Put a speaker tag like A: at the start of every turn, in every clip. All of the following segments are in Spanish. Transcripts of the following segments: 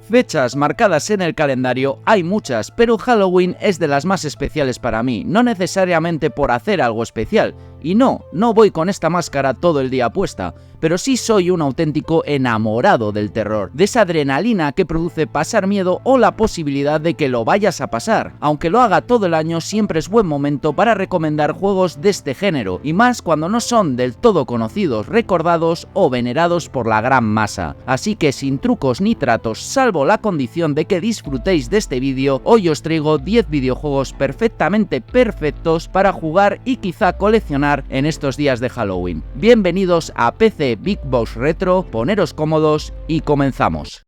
A: Fechas marcadas en el calendario hay muchas, pero Halloween es de las más especiales para mí, no necesariamente por hacer algo especial. Y no voy con esta máscara todo el día puesta, pero sí soy un auténtico enamorado del terror, de esa adrenalina que produce pasar miedo o la posibilidad de que lo vayas a pasar. Aunque lo haga todo el año, siempre es buen momento para recomendar juegos de este género, y más cuando no son del todo conocidos, recordados o venerados por la gran masa. Así que sin trucos ni tratos, salvo la condición de que disfrutéis de este vídeo, hoy os traigo 10 videojuegos perfectamente perfectos para jugar y quizá coleccionar en estos días de Halloween. Bienvenidos a PC Big Boss Retro, poneros cómodos y comenzamos.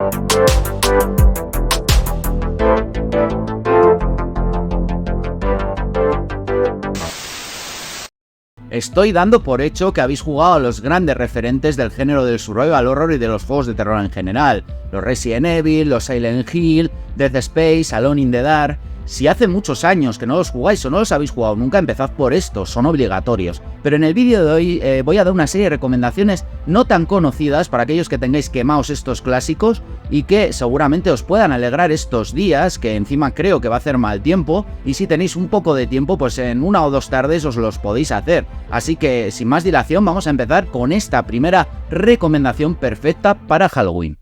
A: Estoy dando por hecho que habéis jugado a los grandes referentes del género del survival horror y de los juegos de terror en general. Los Resident Evil, los Silent Hill, Dead Space, Alone in the Dark. Si hace muchos años que no los jugáis o no los habéis jugado nunca, empezad por estos, son obligatorios. Pero en el vídeo de hoy voy a dar una serie de recomendaciones no tan conocidas para aquellos que tengáis quemados estos clásicos y que seguramente os puedan alegrar estos días, que encima creo que va a hacer mal tiempo, y si tenéis un poco de tiempo, pues en 1 o 2 tardes os los podéis hacer. Así que sin más dilación vamos a empezar con esta primera recomendación perfecta para Halloween.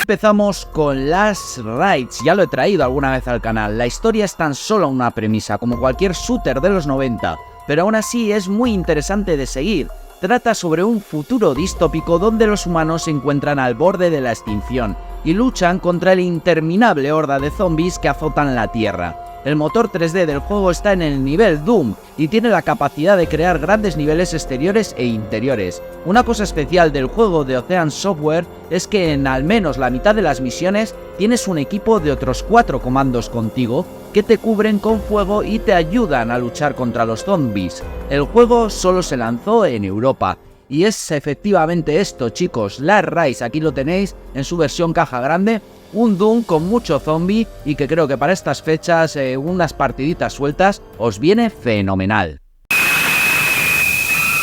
A: Empezamos con Last Rites, ya lo he traído alguna vez al canal. La historia es tan solo una premisa, como cualquier shooter de los 90, pero aún así es muy interesante de seguir. Trata sobre un futuro distópico donde los humanos se encuentran al borde de la extinción y luchan contra la interminable horda de zombies que azotan la Tierra. El motor 3D del juego está en el nivel Doom y tiene la capacidad de crear grandes niveles exteriores e interiores. Una cosa especial del juego de Ocean Software es que en al menos la mitad de las misiones tienes un equipo de otros 4 comandos contigo que te cubren con fuego y te ayudan a luchar contra los zombies. El juego solo se lanzó en Europa. Y es efectivamente esto, chicos, Last Rites, aquí lo tenéis en su versión caja grande, un Doom con mucho zombie y que creo que para estas fechas unas partiditas sueltas os viene fenomenal.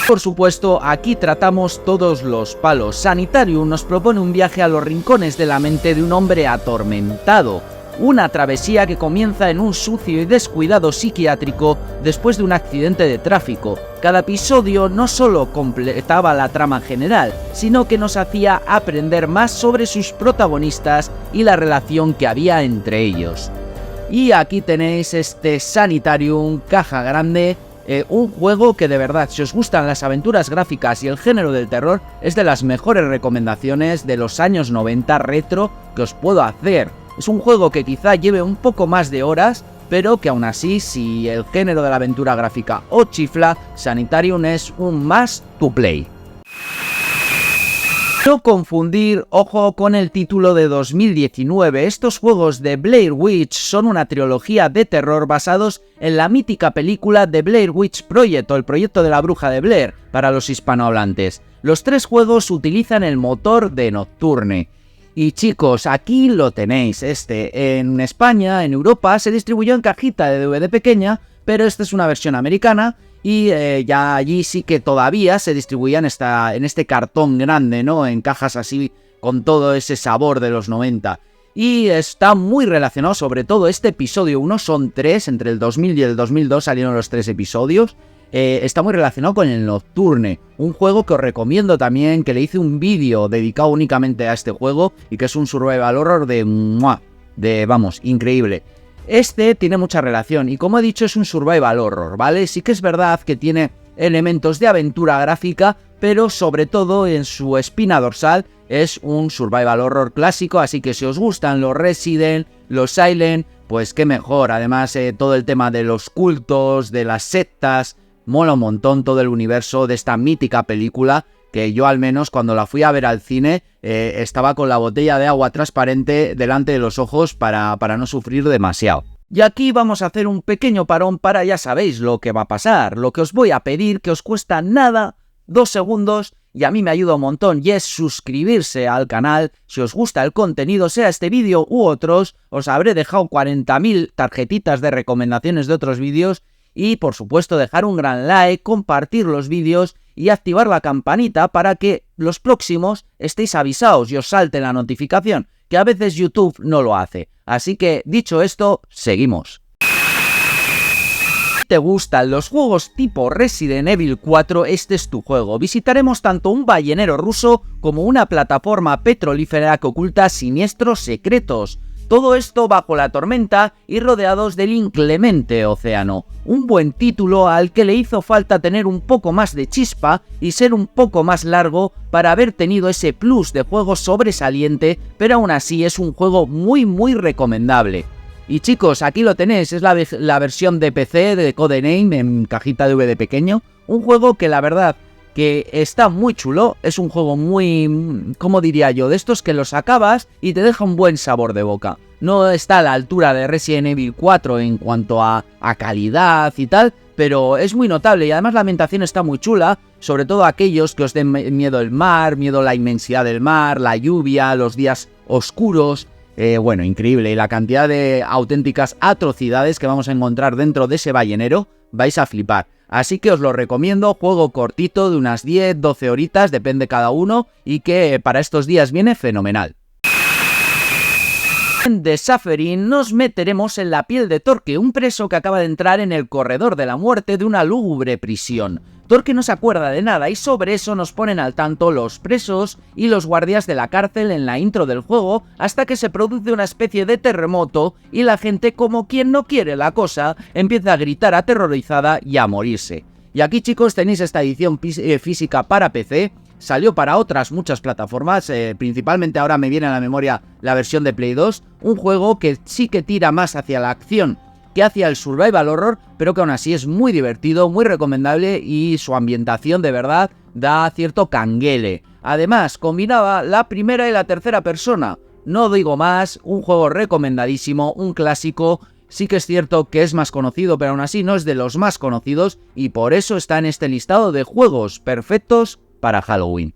A: Por supuesto, aquí tratamos todos los palos. Sanitarium nos propone un viaje a los rincones de la mente de un hombre atormentado. Una travesía que comienza en un sucio y descuidado psiquiátrico después de un accidente de tráfico. Cada episodio no solo completaba la trama general, sino que nos hacía aprender más sobre sus protagonistas y la relación que había entre ellos. Y aquí tenéis este Sanitarium, caja grande, un juego que de verdad, si os gustan las aventuras gráficas y el género del terror, es de las mejores recomendaciones de los años 90 retro que os puedo hacer. Es un juego que quizá lleve un poco más de horas, pero que aún así, si el género de la aventura gráfica os chifla, Sanitarium es un must to play. No confundir, ojo, con el título de 2019. Estos juegos de Blair Witch son una trilogía de terror basados en la mítica película The Blair Witch Project, o el proyecto de la bruja de Blair, para los hispanohablantes. Los 3 juegos utilizan el motor de Nocturne. Y chicos, aquí lo tenéis, en España, en Europa, se distribuyó en cajita de DVD pequeña, pero esta es una versión americana y ya allí sí que todavía se distribuía en este cartón grande, ¿no? En cajas así, con todo ese sabor de los 90. Y está muy relacionado, sobre todo este episodio 1, son 3, entre el 2000 y el 2002 salieron los 3 episodios. Está muy relacionado con el Nocturne, un juego que os recomiendo también, que le hice un vídeo dedicado únicamente a este juego y que es un survival horror vamos, increíble. Este tiene mucha relación y como he dicho es un survival horror, ¿vale? Sí que es verdad que tiene elementos de aventura gráfica, pero sobre todo en su espina dorsal es un survival horror clásico, así que si os gustan los Resident, los Silent, pues qué mejor. Además todo el tema de los cultos, de las sectas, mola un montón todo el universo de esta mítica película, que yo al menos cuando la fui a ver al cine estaba con la botella de agua transparente delante de los ojos para no sufrir demasiado. Y aquí vamos a hacer un pequeño parón para, ya sabéis lo que va a pasar, lo que os voy a pedir, que os cuesta nada, 2 segundos, y a mí me ayuda un montón, y es suscribirse al canal. Si os gusta el contenido, sea este vídeo u otros, os habré dejado 40.000 tarjetitas de recomendaciones de otros vídeos, y por supuesto dejar un gran like, compartir los vídeos y activar la campanita para que los próximos estéis avisados y os salte la notificación, que a veces YouTube no lo hace. Así que, dicho esto, seguimos. Si te gustan los juegos tipo Resident Evil 4, este es tu juego. Visitaremos tanto un ballenero ruso como una plataforma petrolífera que oculta siniestros secretos. Todo esto bajo la tormenta y rodeados del inclemente océano. Un buen título al que le hizo falta tener un poco más de chispa y ser un poco más largo para haber tenido ese plus de juego sobresaliente, pero aún así es un juego muy recomendable. Y chicos, aquí lo tenéis, es la versión de PC de Codename en cajita de DVD pequeño. Un juego que la verdad que está muy chulo, es un juego muy, ¿cómo diría yo? De estos que los acabas y te deja un buen sabor de boca. No está a la altura de Resident Evil 4 en cuanto a calidad y tal, pero es muy notable y además la ambientación está muy chula, sobre todo aquellos que os den miedo el mar, miedo la inmensidad del mar, la lluvia, los días oscuros. Bueno, increíble, y la cantidad de auténticas atrocidades que vamos a encontrar dentro de ese ballenero, vais a flipar. Así que os lo recomiendo, juego cortito de unas 10-12 horitas, depende cada uno, y que para estos días viene fenomenal. En The Suffering nos meteremos en la piel de Torque, un preso que acaba de entrar en el corredor de la muerte de una lúgubre prisión. Torque no se acuerda de nada y sobre eso nos ponen al tanto los presos y los guardias de la cárcel en la intro del juego, hasta que se produce una especie de terremoto y la gente, como quien no quiere la cosa, empieza a gritar aterrorizada y a morirse. Y aquí, chicos, tenéis esta edición física para PC. Salió para otras muchas plataformas, principalmente ahora me viene a la memoria la versión de Play 2, un juego que sí que tira más hacia la acción que hacia el survival horror, pero que aún así es muy divertido, muy recomendable y su ambientación de verdad da cierto canguele. Además, combinaba la primera y la tercera persona. No digo más, un juego recomendadísimo, un clásico. Sí que es cierto que es más conocido, pero aún así no es de los más conocidos y por eso está en este listado de juegos perfectos para Halloween.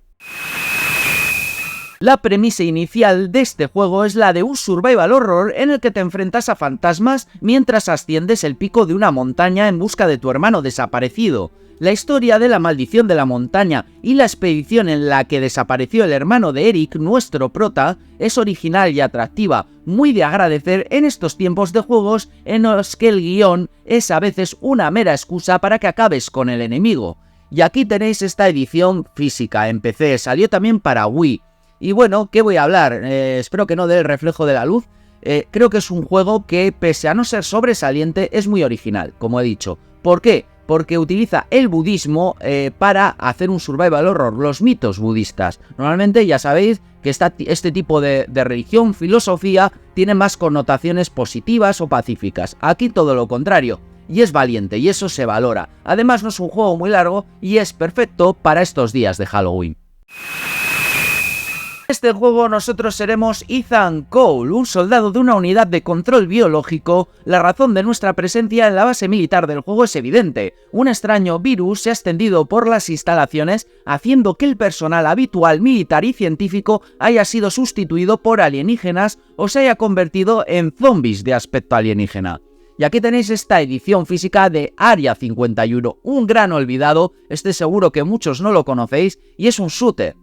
A: La premisa inicial de este juego es la de un survival horror en el que te enfrentas a fantasmas mientras asciendes el pico de una montaña en busca de tu hermano desaparecido. La historia de la maldición de la montaña y la expedición en la que desapareció el hermano de Eric, nuestro prota, es original y atractiva, muy de agradecer en estos tiempos de juegos en los que el guión es a veces una mera excusa para que acabes con el enemigo. Y aquí tenéis esta edición física en PC, salió también para Wii. Y bueno, ¿qué voy a hablar? Espero que no dé el reflejo de la luz. Creo que es un juego que, pese a no ser sobresaliente, es muy original, como he dicho. ¿Por qué? Porque utiliza el budismo para hacer un survival horror, los mitos budistas. Normalmente ya sabéis que este tipo de religión, filosofía, tiene más connotaciones positivas o pacíficas. Aquí todo lo contrario. Y es valiente, y eso se valora. Además no es un juego muy largo y es perfecto para estos días de Halloween. En este juego nosotros seremos Ethan Cole, un soldado de una unidad de control biológico. La razón de nuestra presencia en la base militar del juego es evidente. Un extraño virus se ha extendido por las instalaciones, haciendo que el personal habitual militar y científico haya sido sustituido por alienígenas o se haya convertido en zombies de aspecto alienígena. Y aquí tenéis esta edición física de Área 51, un gran olvidado, este seguro que muchos no lo conocéis, y es un shooter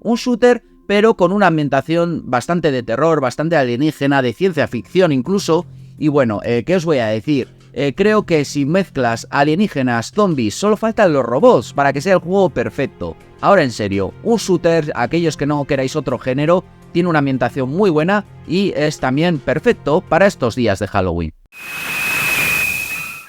A: pero con una ambientación bastante de terror, bastante alienígena, de ciencia ficción incluso. Y bueno, ¿qué os voy a decir? Creo que si mezclas alienígenas, zombies, solo faltan los robots para que sea el juego perfecto. Ahora en serio, un shooter, aquellos que no queráis otro género, tiene una ambientación muy buena y es también perfecto para estos días de Halloween.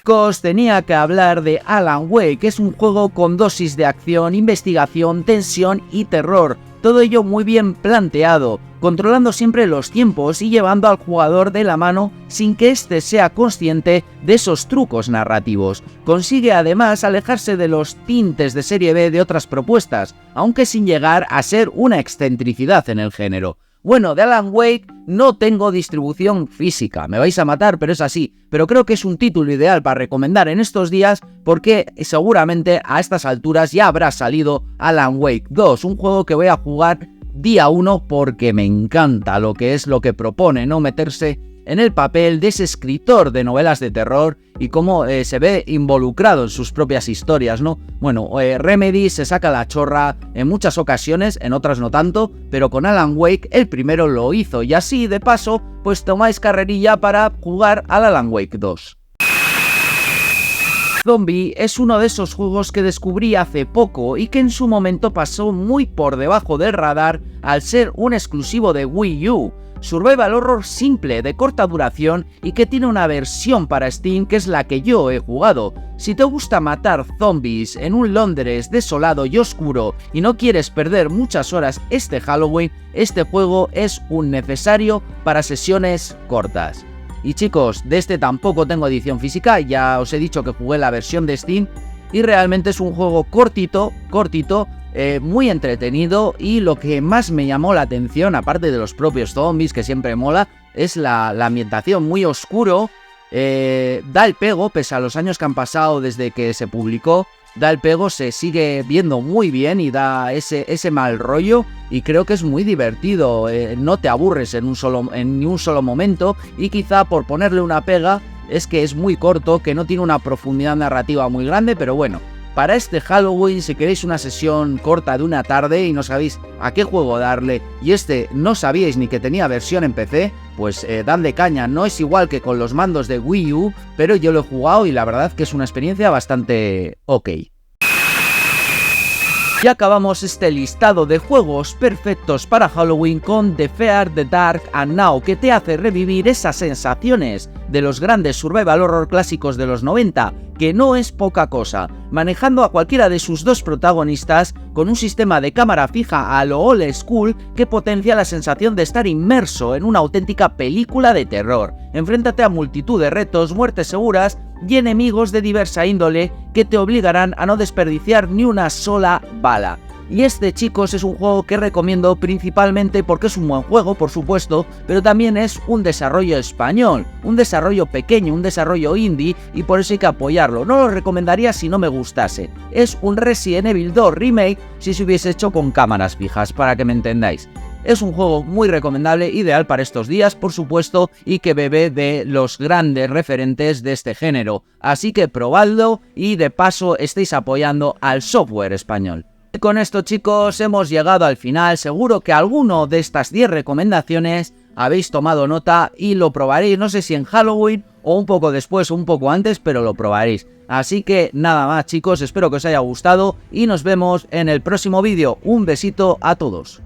A: Os tenía que hablar de Alan Wake, que es un juego con dosis de acción, investigación, tensión y terror. Todo ello muy bien planteado, controlando siempre los tiempos y llevando al jugador de la mano sin que éste sea consciente de esos trucos narrativos. Consigue además alejarse de los tintes de serie B de otras propuestas, aunque sin llegar a ser una excentricidad en el género. Bueno, de Alan Wake no tengo distribución física, me vais a matar, pero es así. Pero creo que es un título ideal para recomendar en estos días porque seguramente a estas alturas ya habrá salido Alan Wake 2, un juego que voy a jugar día 1 porque me encanta lo que propone, ¿no? Meterse en el papel de ese escritor de novelas de terror y cómo se ve involucrado en sus propias historias, ¿no? Bueno, Remedy se saca la chorra en muchas ocasiones, en otras no tanto, pero con Alan Wake el primero lo hizo y así, de paso, pues tomáis carrerilla para jugar al Alan Wake 2. Zombie es uno de esos juegos que descubrí hace poco y que en su momento pasó muy por debajo del radar al ser un exclusivo de Wii U. Survival horror simple, de corta duración y que tiene una versión para Steam que es la que yo he jugado. Si te gusta matar zombies en un Londres desolado y oscuro y no quieres perder muchas horas este Halloween, este juego es un necesario para sesiones cortas. Y chicos, de este tampoco tengo edición física, ya os he dicho que jugué la versión de Steam y realmente es un juego cortito, muy entretenido, y lo que más me llamó la atención, aparte de los propios zombies que siempre mola, es la ambientación, muy oscuro, da el pego, pese a los años que han pasado desde que se publicó, da el pego, se sigue viendo muy bien y da ese mal rollo, y creo que es muy divertido, no te aburres en ni un solo momento, y quizá por ponerle una pega es que es muy corto, que no tiene una profundidad narrativa muy grande, pero bueno. Para este Halloween, si queréis una sesión corta de una tarde y no sabéis a qué juego darle, y no sabíais ni que tenía versión en PC, pues dadle caña. No es igual que con los mandos de Wii U, pero yo lo he jugado y la verdad que es una experiencia bastante ok. Y acabamos este listado de juegos perfectos para Halloween con The Fear, The Dark and Now, que te hace revivir esas sensaciones de los grandes survival horror clásicos de los 90, que no es poca cosa, manejando a cualquiera de sus dos protagonistas con un sistema de cámara fija a lo old school que potencia la sensación de estar inmerso en una auténtica película de terror. Enfréntate a multitud de retos, muertes seguras y enemigos de diversa índole que te obligarán a no desperdiciar ni una sola bala. Y este, chicos, es un juego que recomiendo principalmente porque es un buen juego, por supuesto, pero también es un desarrollo español, un desarrollo pequeño, un desarrollo indie, y por eso hay que apoyarlo. No lo recomendaría si no me gustase. Es un Resident Evil 2 Remake si se hubiese hecho con cámaras fijas, para que me entendáis. Es un juego muy recomendable, ideal para estos días, por supuesto, y que bebe de los grandes referentes de este género. Así que probadlo y de paso estáis apoyando al software español. Con esto, chicos, hemos llegado al final. Seguro que alguno de estas 10 recomendaciones habéis tomado nota y lo probaréis, no sé si en Halloween o un poco después o un poco antes, pero lo probaréis. Así que nada más, chicos, espero que os haya gustado y nos vemos en el próximo vídeo. Un besito a todos.